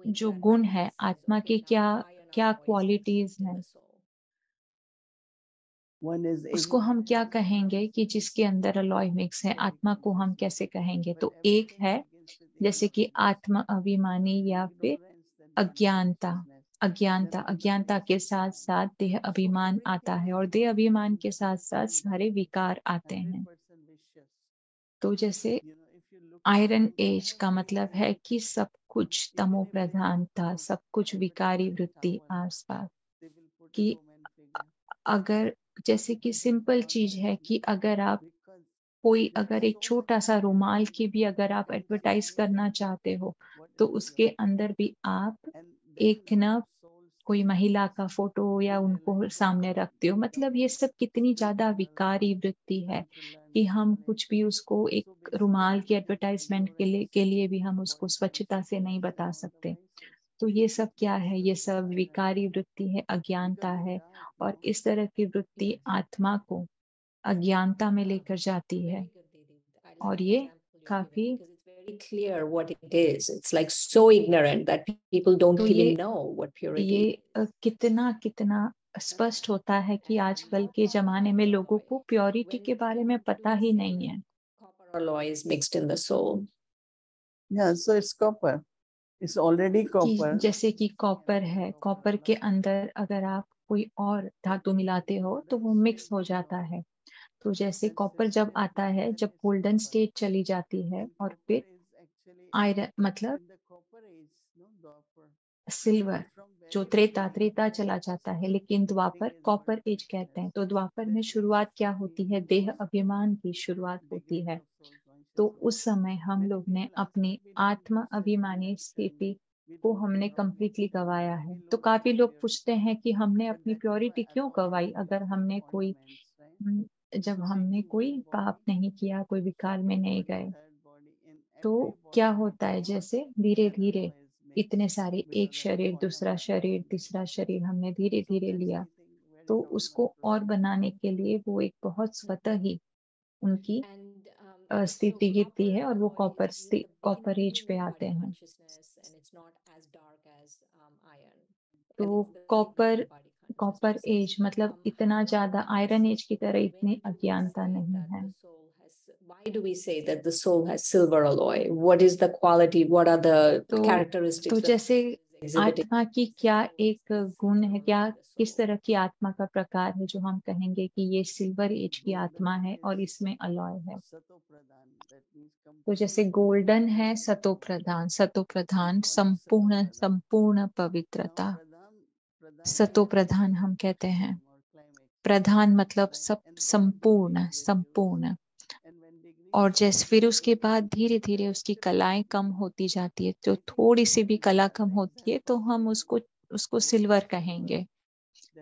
जो गुण है, आत्मा के क्या क्या क्वालिटीज हैं, उसको हम क्या कहेंगे कि जिसके अंदर अलॉय मिक्स है, आत्मा को हम कैसे कहेंगे? तो एक है जैसे कि आत्मा अभिमानी या फिर अज्ञानता। अज्ञानता के साथ साथ देह अभिमान आता है, और देह अभिमान के साथ साथ सारे विकार आते हैं। तो जैसे आयरन एज का मतलब है कि सब कुछ तमो प्रधान था, सब कुछ विकारी वृत्ति आसपास कि अगर जैसे कि सिंपल चीज है कि अगर आप कोई अगर एक छोटा सा रुमाल की भी अगर आप एडवर्टाइज करना चाहते हो, तो उसके अंदर भी आप एक ना कोई महिला का फोटो या उनको सामने रखते हो। मतलब ये सब कितनी ज्यादा विकारी वृत्ति है कि हम कुछ भी उसको एक रुमाल की एडवर्टाइजमेंट के लिए भी हम उसको स्वच्छता से नहीं बता सकते। तो ये सब क्या है? ये सब विकारी वृत्ति है, अज्ञानता है, और इस तरह की वृत्ति आत्मा को अज्ञानता में लेकर जाती है। और ये काफी clear what it is. It's like so ignorant that people don't तो even know what purity is. कितना कितना स्पष्ट होता है कि आजकल के जमाने में लोगों को प्योरिटी के बारे में पता ही नहीं है। Copper alloy is mixed in the soul. Yeah, so it's copper. It's already कि copper. जैसे कि कॉपर है, कॉपर के अंदर अगर आप कोई और धातु मिलाते हो तो वो मिक्स हो जाता है। तो जैसे कॉपर जब आता है, जब गोल्डन स्टेट चली जाती है, और फिर आयरन मतलब सिल्वर जो त्रेता चला जाता है, लेकिन द्वापर कॉपर एज कहते हैं। तो द्वापर में शुरुआत क्या होती है? देह अभिमान की शुरुआत होती है। तो उस समय हम लोग ने अपनी आत्म अभिमानी स्थिति को हमने कंप्लीटली गवाया है। तो काफी लोग पूछते हैं कि हमने अपनी प्योरिटी क्यों गवाई, अगर हमने कोई जब हमने कोई पाप नहीं किया, कोई विकार में नहीं गए। तो क्या होता है, जैसे धीरे धीरे इतने सारे, एक शरीर, दूसरा शरीर, तीसरा शरीर हमने धीरे धीरे लिया, तो उसको और बनाने के लिए वो एक बहुत स्वतः ही उनकी स्थिति गिरती है और वो कॉपर एज पे आते हैं। तो कॉपर एज मतलब इतना ज्यादा आयरन एज की तरह इतनी अज्ञानता नहीं है। Why do we say that the soul has silver alloy? What is the quality? What are the characteristics? तो जैसे आत्मा की क्या एक गुण है, क्या किस तरह की आत्मा का प्रकार है जो हम कहेंगे कि ये सिल्वर एज की आत्मा है और इसमें अलॉय है? तो जैसे गोल्डन है सतो प्रधान, संपूर्ण पवित्रता। सतो प्रधान हम कहते हैं, प्रधान मतलब सब संपूर्ण। और जैसे फिर उसके बाद धीरे धीरे उसकी कलाएं कम होती जाती है, तो थोड़ी सी भी कला कम होती है तो हम उसको सिल्वर कहेंगे।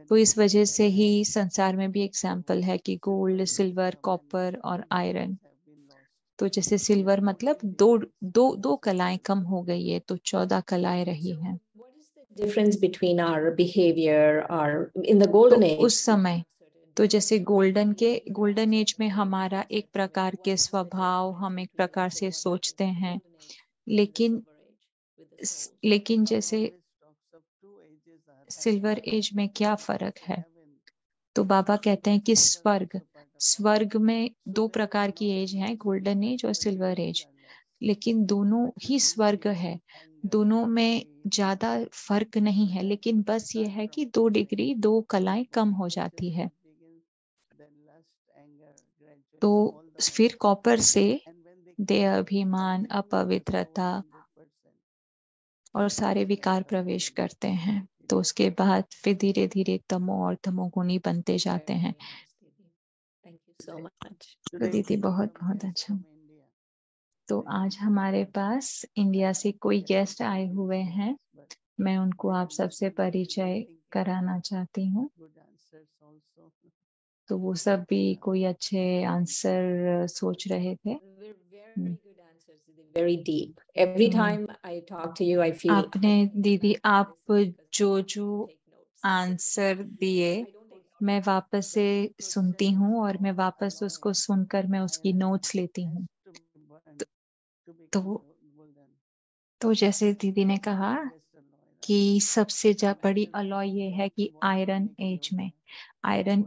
तो इस वजह से ही संसार में भी एग्जाम्पल है कि गोल्ड, सिल्वर, कॉपर और आयरन। तो जैसे सिल्वर मतलब दो कलाएं कम हो गई है, तो 14 कलाएं रही हैं। Difference between our behavior or in the golden age? उस समय तो जैसे गोल्डन एज में हमारा एक प्रकार के स्वभाव, हम एक प्रकार से सोचते हैं, लेकिन जैसे सिल्वर एज में क्या फर्क है? तो बाबा कहते हैं कि स्वर्ग में 2 प्रकार की एज है, गोल्डन एज और सिल्वर एज, लेकिन दोनों ही स्वर्ग है, दोनों में ज्यादा फर्क नहीं है, लेकिन बस ये है कि 2 डिग्री 2 कलाएं कम हो जाती है। तो फिर कॉपर से देह अभिमान, अपवित्रता और सारे विकार प्रवेश करते हैं। तो उसके बाद फिर धीरे धीरे तमो और तमोगुणी बनते जाते हैं। तो दीदी बहुत बहुत अच्छा। तो आज हमारे पास इंडिया से कोई गेस्ट आए हुए हैं, मैं उनको आप सबसे परिचय कराना चाहती हूँ। तो वो सब भी कोई अच्छे आंसर सोच रहे थे। Very deep. Every time I talk to you, I feel. आपने दीदी आप जो आंसर दिए मैं वापस से सुनती हूँ और मैं वापस उसको सुनकर मैं उसकी नोट्स लेती हूँ। तो जैसे दीदी ने कहा कि सबसे बड़ी अलॉय ये है कि आयरन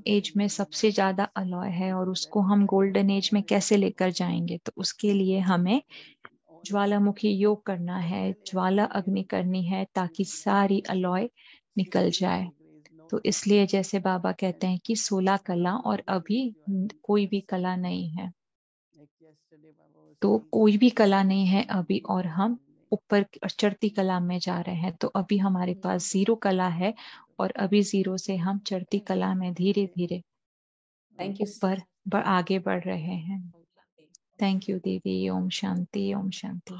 एज में सबसे ज्यादा अलॉय है, और उसको हम गोल्डन एज में कैसे लेकर जाएंगे? तो उसके लिए हमें ज्वालामुखी योग करना है, ज्वाला अग्नि करनी है, ताकि सारी अलॉय निकल जाए। तो इसलिए जैसे बाबा कहते हैं कि 16 कला और अभी कोई भी कला नहीं है, तो कोई भी कला नहीं है अभी, और हम ऊपर चढ़ती कला में जा रहे हैं। तो अभी हमारे पास 0 कला है और अभी 0 से हम चढ़ती कला में धीरे धीरे ऊपर आगे बढ़ रहे हैं। थैंक यू दीदी। ओम शांति, ओम शांति।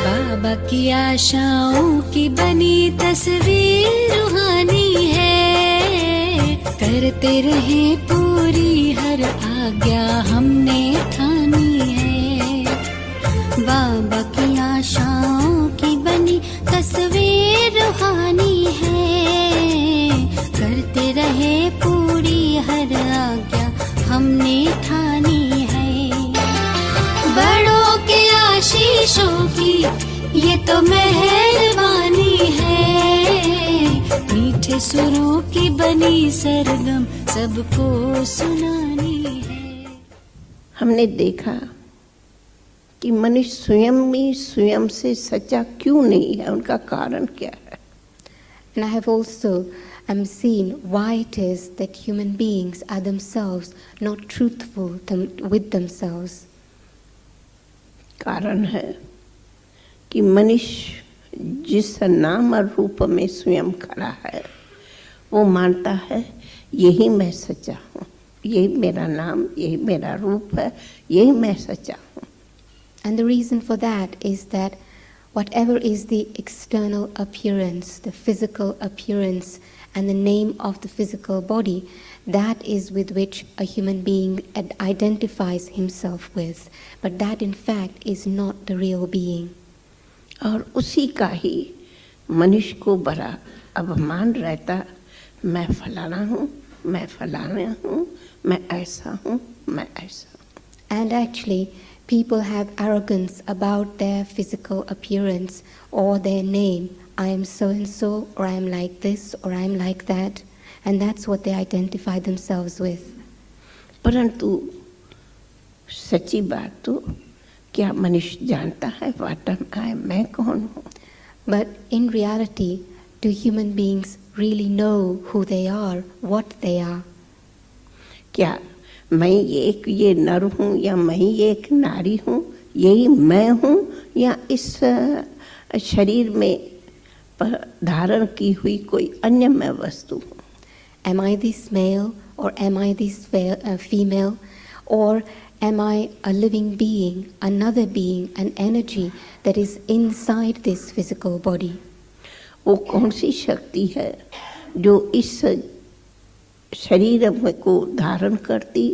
बाबा की आशाओं की बनी तस्वीर रूहानी है, करते रहे पूरी हर आज्ञा हमने ठानी है। बाबा की आशाओं की बनी तस्वीर रूहानी है, करते रहे पूरी हर आज्ञा हमने ठानी है। बड़ों के आशीषों की ये तो मेहरबानी है, मीठे सुरों की बनी सरगम सबको सुनानी है। हमने देखा कि मनुष्य स्वयं से सच्चा क्यों नहीं है, उनका कारण क्या है। And I have also seen why it is that human beings are themselves not truthful with themselves. कारण है कि मनुष्य जिस नाम और रूप में स्वयं खड़ा है वो मानता है यही मैं सच्चा हूँ, यही मेरा नाम, यही मेरा रूप है, यही मैं सच्चा हूँ. And the reason for that is that whatever is the external appearance, the physical appearance and the name of the physical body, that is with which a human being identifies himself with. But that in fact is not the real being. और उसी का ही मनुष्य को बड़ा अभिमान रहता, मैं फलाना हूँ, मैं फलाना हूँ, मैं ऐसा हूँ, मैं ऐसा हूँ. And actually people have arrogance about their physical appearance or their name. I am so and so, or I am like this, or I am like that. And that's what they identify themselves with. परंतु सच्ची बात तो क्या मनुष्य जानता है what am I, मैं कौन हूँ? But in reality, do human beings really know who they are, what they are? क्या मैं ये नर हूँ या मैं ये एक नारी हूँ, यही मैं हूँ, या इस शरीर में धारण की हुई कोई अन्य मैं वस्तु हूँ? Am I this male, or am I this female, or am I a living being, another being, an energy that is inside this physical body? वो कौन सी शक्ति है जो इस शरीर को धारण करती,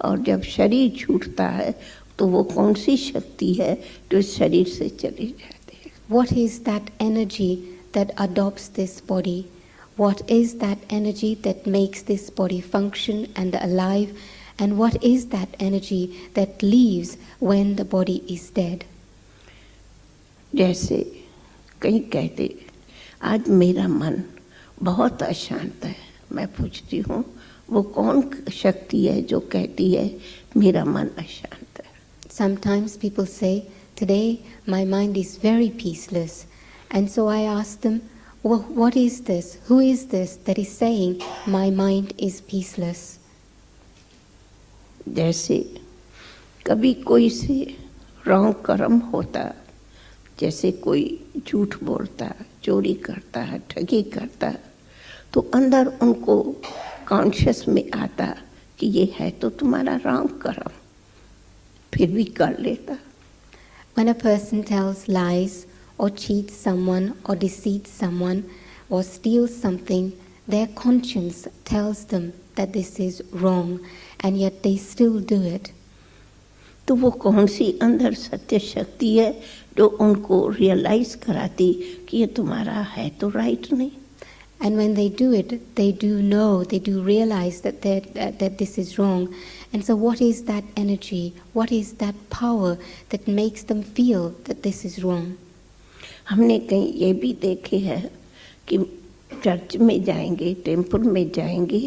और जब शरीर छूटता है तो वो कौन सी शक्ति है जो इस शरीर से चली जाती है? What is that energy that adopts this body? What is that energy that makes this body function and alive? And what is that energy that leaves when the body is dead? जैसे कहीं कहते आज मेरा मन बहुत अशांत है, मैं पूछती हूँ वो कौन शक्ति है जो कहती है मेरा मन अशांत है? Sometimes people say, today my mind is very peaceless. And so I ask them, well, what is this? Who is this that is saying my mind is peaceless? जैसे कभी कोई से रॉन्ग कर्म होता, जैसे कोई झूठ बोलता, चोरी करता है, ठगी करता, तो अंदर उनको कॉन्शियस में आता कि ये है तो तुम्हारा रॉन्ग कर्म, फिर भी कर लेता. When a person tells lies or cheats someone or deceits someone or steals something, their conscience tells them that this is wrong, and yet they still do it. तो वो कौन सी अंदर सत्य शक्ति है जो उनको रियलाइज कराती कि ये तुम्हारा है तो राइट नहीं? And when they do it, they do know, they do realize that this is wrong. And so what is that energy? What is that power that makes them feel that this is wrong? हमने कहीं ये भी देखे है कि church में जाएंगे, temple में जाएंगे,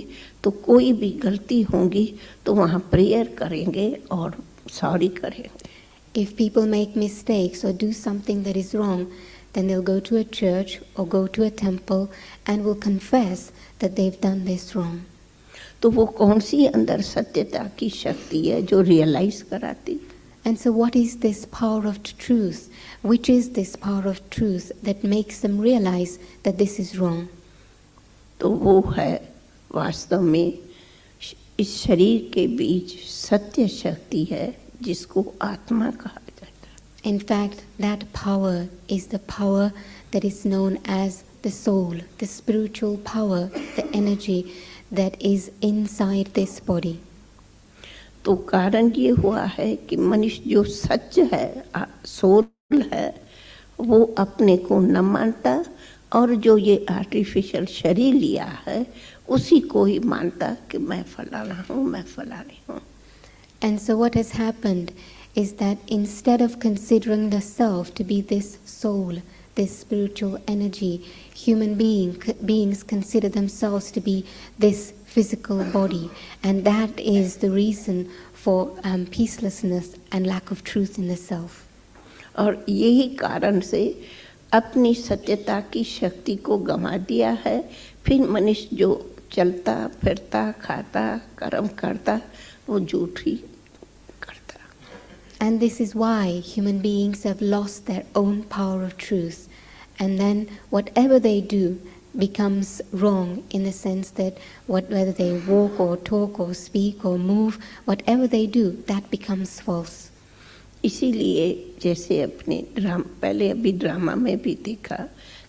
तो कोई भी गलती होगी तो वहाँ प्रेयर करेंगे और सॉरी करेंगे. If people make mistakes or do something that is wrong, then they'll go to a church or go to a temple and will confess that they've done this wrong. तो वो कौन सी अंदर सत्यता की शक्ति है जो रियलाइज कराती? And so what is this power of truth? Which is this power of truth that makes them realize that this is wrong? तो वो है वास्तव में इस शरीर के बीच सत्य शक्ति है जिसको आत्मा कहा जाता है. In fact, that power is the power that is known as the soul, the spiritual power, the energy that is inside this body. तो कारण ये हुआ है कि मनुष्य जो सच है, सोल है, वो अपने को न मानता, और जो ये आर्टिफिशियल शरीर लिया है उसी को ही मानता कि मैं फलाना हूँ, मैं फलानी हूँ. And so what has happened is that instead of considering the self to be this soul, this spiritual energy, human beings consider themselves to be this physical body, and that is the reason for peacelessness and lack of truth in the self. और यही कारण से अपनी सत्यता की शक्ति को गंवा दिया है। फिर मनुष्य जो चलता फिरता खाता कर्म करता वो झूठ ही करता। And this is why human beings have lost their own power of truth, and then whatever they do becomes wrong, in the sense that whether they walk or talk or speak or move, whatever they do, that becomes false. इसीलिए जैसे अपने पहले अभी drama में भी देखा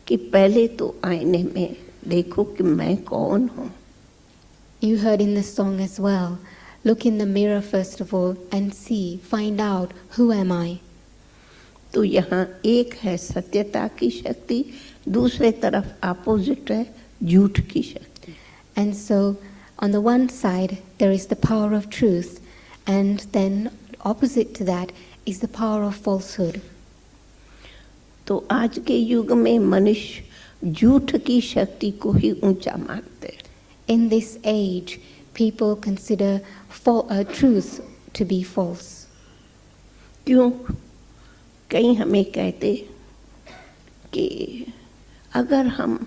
कि पहले तो आईने में देखो कि मैं कौन हूँ। You heard in the song as well, look in the mirror first of all and see, find out, who am I? तो यहाँ एक है सत्यता की शक्ति, दूसरे तरफ अपोजिट है झूठ की शक्ति। And so on the one side there is the power of truth, and then opposite to that is the power of falsehood. तो आज के युग में मनुष्य झूठ की शक्ति को ही ऊंचा मानते हैं। In this age, people consider truth to be false. क्यों? कहीं हमें कहते कि अगर हम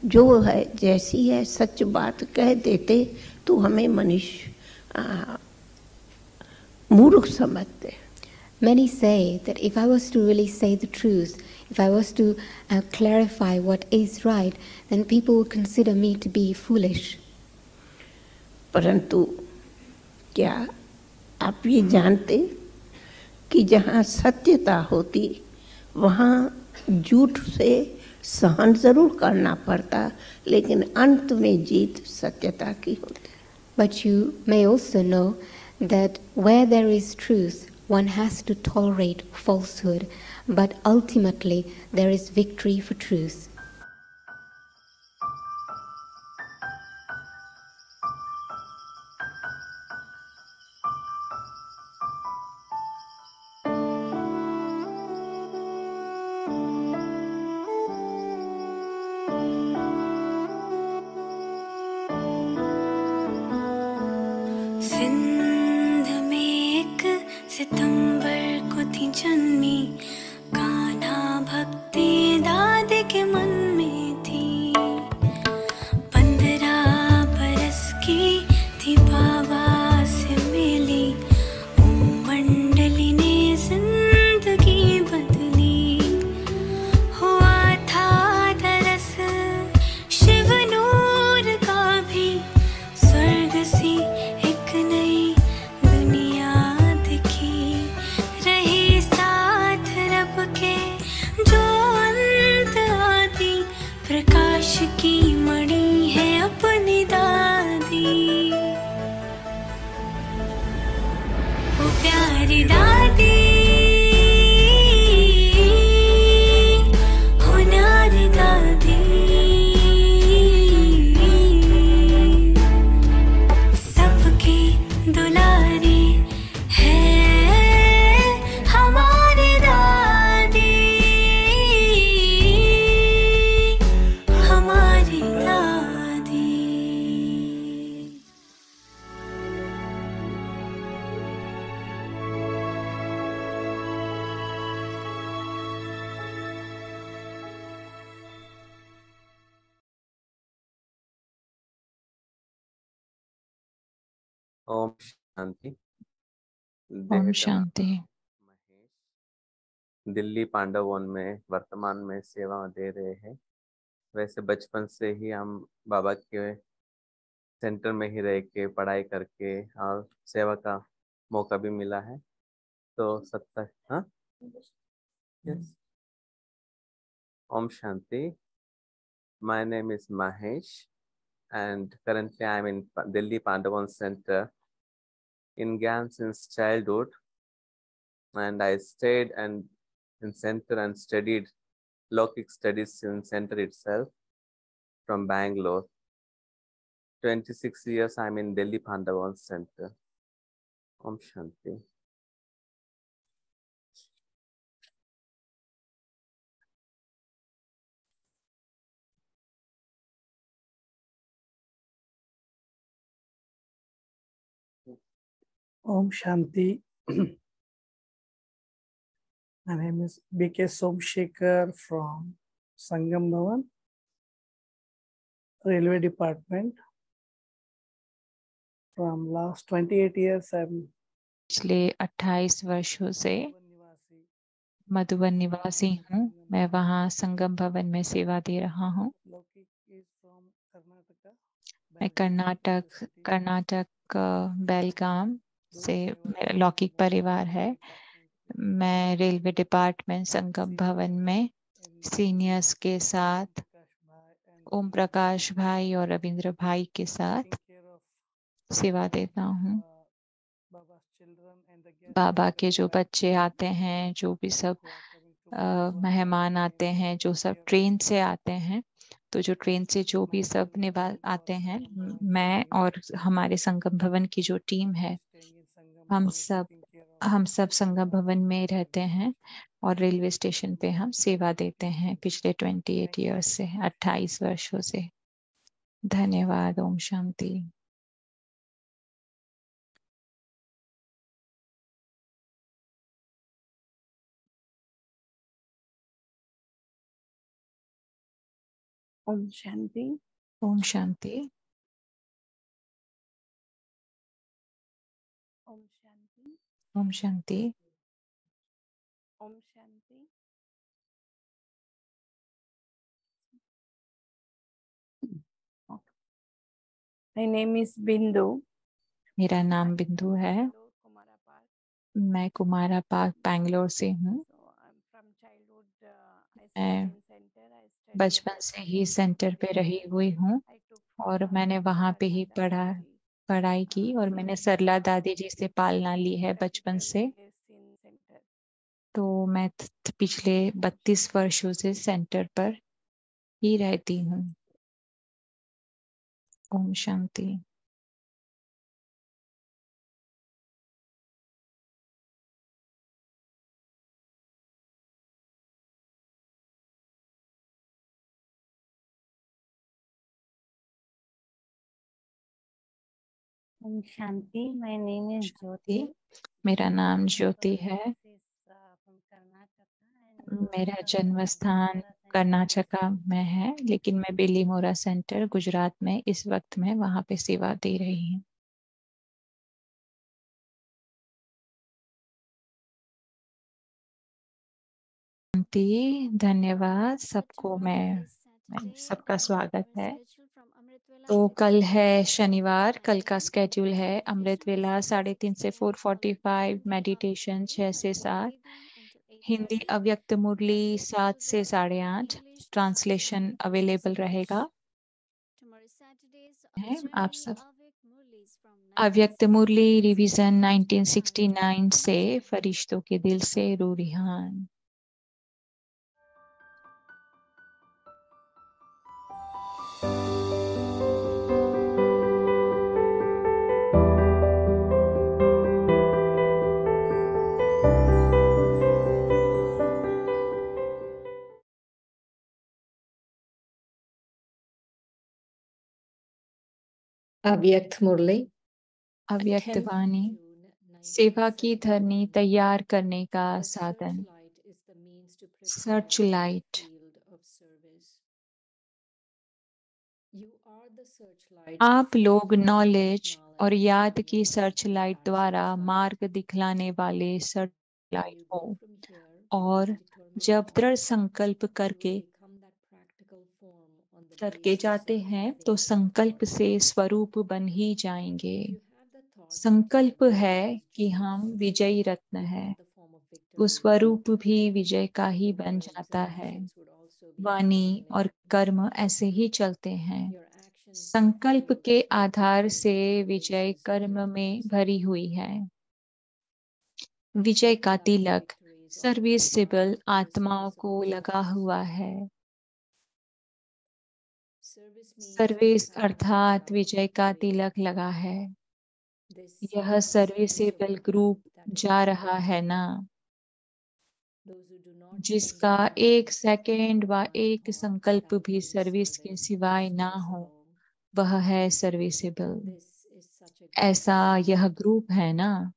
जो है जैसी है सच बात कह देते तो हमें मनुष्य मूर्ख समझते। Many say that if I was to really say the truth, if I was to clarify what is right, then people would consider me to be foolish. परंतु क्या आप ये जानते कि जहाँ सत्यता होती वहाँ झूठ से सहन जरूर करना पड़ता, लेकिन अंत में जीत सत्यता की होती। But you may also know that where there is truth, one has to tolerate falsehood, but ultimately there is victory for truth. Sindh में एक सितंबर को थी जन्मी, कान्हा भक्ति दादी के मन में थी। 15 बरस की थी बाबा से मिली, ओम मंडली ने जिंदगी बदली। हुआ था दरस शिव नूर का भी, स्वर्ग सी एक नई दुनिया दिखी। रही साथ रब के जो अंत आदि, प्रकाश की मणि है अपनी दादी। ओ प्यारी दादी, हो न्यारी दादी, सबकी दुलारी है हमारी दादी, हमारी दादी। ओम शांति। ओम देह का शांति। महेश दिल्ली पांडववन में वर्तमान में सेवा दे रहे हैं। वैसे बचपन से ही हम बाबा के सेंटर में ही रह के पढ़ाई करके और सेवा का मौका भी मिला है। तो सत्ता हाँ यस। ओम शांति। My name is Mahesh and currently I am in Delhi Pandavan Center in Gyan since childhood, and I stayed and in center and studied Lokik studies in center itself from Bangalore. 26 years I am in Delhi Pandavan Center. Om Shanti. ओम शांति। My name is B.K. Somshekar from Sangam Bhavan, Railway Department. From last 28 years, I'm पिछले 28 वर्षों से मधुबन निवासी हूँ। मैं वहाँ संगम भवन में सेवा दे रहा हूँ। मैं कर्नाटक बेलगाम से मेरा लौकिक परिवार है। मैं रेलवे डिपार्टमेंट संगम भवन में सीनियर्स के साथ ओम प्रकाश भाई और रविंद्र भाई के साथ सेवा देता हूँ। बाबा के जो बच्चे आते हैं, जो भी सब मेहमान आते हैं, जो सब ट्रेन से आते हैं, तो जो ट्रेन से जो भी सब आते हैं, मैं और हमारे संगम भवन की जो टीम है, हम सब संगम भवन में रहते हैं और रेलवे स्टेशन पे हम सेवा देते हैं पिछले 28 ईयर्स से, 28 वर्षों से। धन्यवाद। ओम शांति। ओम शांति। ओम शांति। ओम शांति। ओम शांति। ओम शांति। My name is Bindu. मेरा नाम बिंदु है। मैं कुमारा पार्क बैंगलोर से हूँ। मैं बचपन से ही सेंटर पे रही हुई हूँ और मैंने वहाँ पे ही पढ़ाई की और मैंने सरला दादी जी से पालना ली है बचपन से। तो मैं पिछले 32 वर्षों से सेंटर पर ही रहती हूँ। ओम शांति। ओम शांति। My name is Jyoti. मेरा नाम ज्योति है। मेरा जन्म स्थान कर्नाटका में है, लेकिन मैं बिलीमोरा सेंटर गुजरात में इस वक्त में वहाँ पे सेवा दे रही हूँ। धन्यवाद सबको। मैं सबका स्वागत है। तो कल है शनिवार, कल का स्केड्यूल है अमृत वेला 3:30 से 4:45, मेडिटेशन 6 से 7, हिंदी अव्यक्त मुरली 7 से 8:30, ट्रांसलेशन अवेलेबल रहेगा। है आप सब। अव्यक्त मुरली रिवीजन 1969 से फरिश्तों के दिल से रूरिहान। अव्यक्त मुरली। अव्यक्त वाणी सेवा की धरनी तैयार करने का साधन। Search light. आप लोग नॉलेज और याद की सर्च लाइट द्वारा मार्ग दिखलाने वाले सर्च लाइट हो, और जब दृढ़ संकल्प करके जाते हैं तो संकल्प से स्वरूप बन ही जाएंगे। संकल्प है कि हम विजयी रत्न है, वो स्वरूप भी विजय का ही बन जाता है। वाणी और कर्म ऐसे ही चलते हैं। संकल्प के आधार से विजय कर्म में भरी हुई है। विजय का तिलक सर्विसेबल आत्माओं को लगा हुआ है। सर्विस अर्थात विजय का तिलक लगा है। यह सर्विसेबल ग्रुप जा रहा है ना, जिसका 1 सेकेंड व 1 संकल्प भी सर्विस के सिवाय ना हो, वह है सर्विसेबल। ऐसा यह ग्रुप है ना।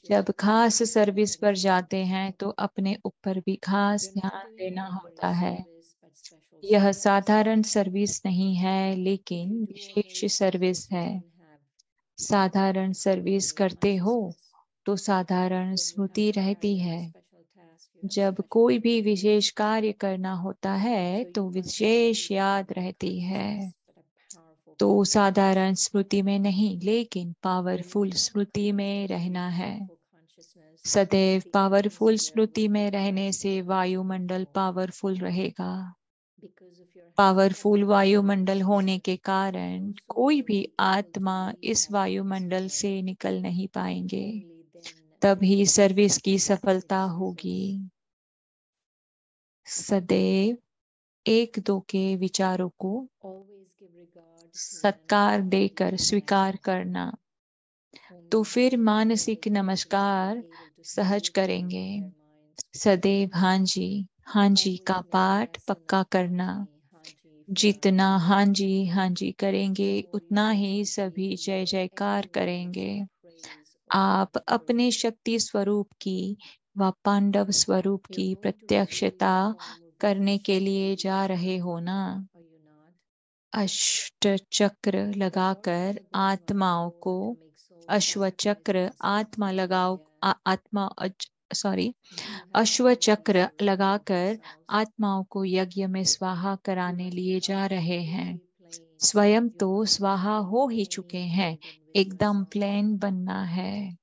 जब खास सर्विस पर जाते हैं तो अपने ऊपर भी खास ध्यान देना होता है। यह साधारण सर्विस नहीं है लेकिन विशेष सर्विस है। साधारण सर्विस करते हो तो साधारण स्मृति रहती है। जब कोई भी विशेष कार्य करना होता है तो विशेष याद रहती है। तो साधारण स्मृति में नहीं लेकिन पावरफुल स्मृति में रहना है। सदैव पावरफुल स्मृति में रहने से वायुमंडल पावरफुल रहेगा। पावरफुल वायुमंडल होने के कारण कोई भी आत्मा इस वायुमंडल से निकल नहीं पाएंगे। तभी सर्विस की सफलता होगी। सदैव एक दो के विचारों को सत्कार देकर स्वीकार करना। तो फिर मानसिक नमस्कार सहज करेंगे। सदैव हाँ जी का पाठ पक्का करना। जितना हाँ जी करेंगे उतना ही सभी जय जयकार करेंगे। आप अपने शक्ति स्वरूप की व पांडव स्वरूप की प्रत्यक्षता करने के लिए जा रहे हो ना। अष्ट चक्र लगाकर आत्माओं को अश्व चक्र आत्मा लगाओ आत्मा अश्व चक्र लगाकर आत्माओं को यज्ञ में स्वाहा कराने लिए जा रहे हैं। स्वयं तो स्वाहा हो ही चुके हैं। एकदम प्लेन बनना है।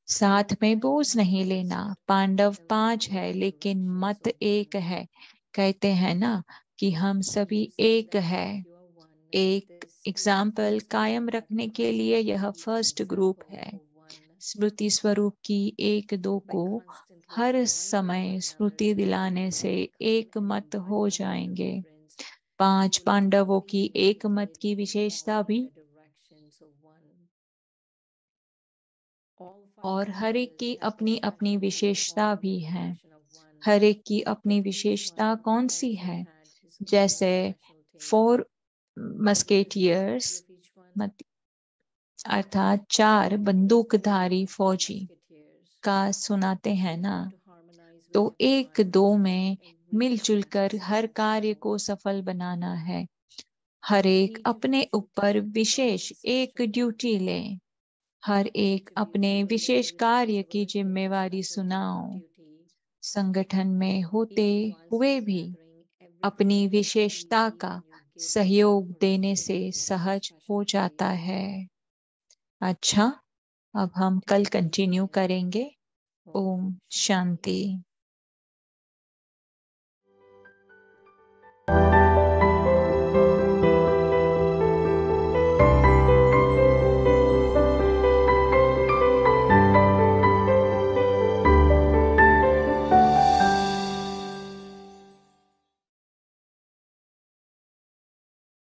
साथ में बोझ नहीं लेना। पांडव 5 है लेकिन मत एक है। कहते हैं ना कि हम सभी एक है। एक एग्जाम्पल कायम रखने के लिए यह फर्स्ट ग्रुप है। स्मृति स्वरूप की 1-2 को हर समय स्मृति दिलाने से एक मत हो जाएंगे। 5 पांडवों की एक मत की विशेषता भी और हर एक की अपनी अपनी विशेषता भी है। हर एक की अपनी विशेषता कौन सी है? जैसे 4 मस्केटियर्स अर्थात 4 बंदूकधारी फौजी का सुनाते हैं ना। तो 1-2 में मिलजुल कर हर कार्य को सफल बनाना है। हर एक अपने ऊपर विशेष एक ड्यूटी ले। हर एक अपने विशेष कार्य की जिम्मेवारी सुनाओ। संगठन में होते हुए भी अपनी विशेषता का सहयोग देने से सहज हो जाता है। अच्छा, अब हम कल कंटिन्यू करेंगे। ओम शांति।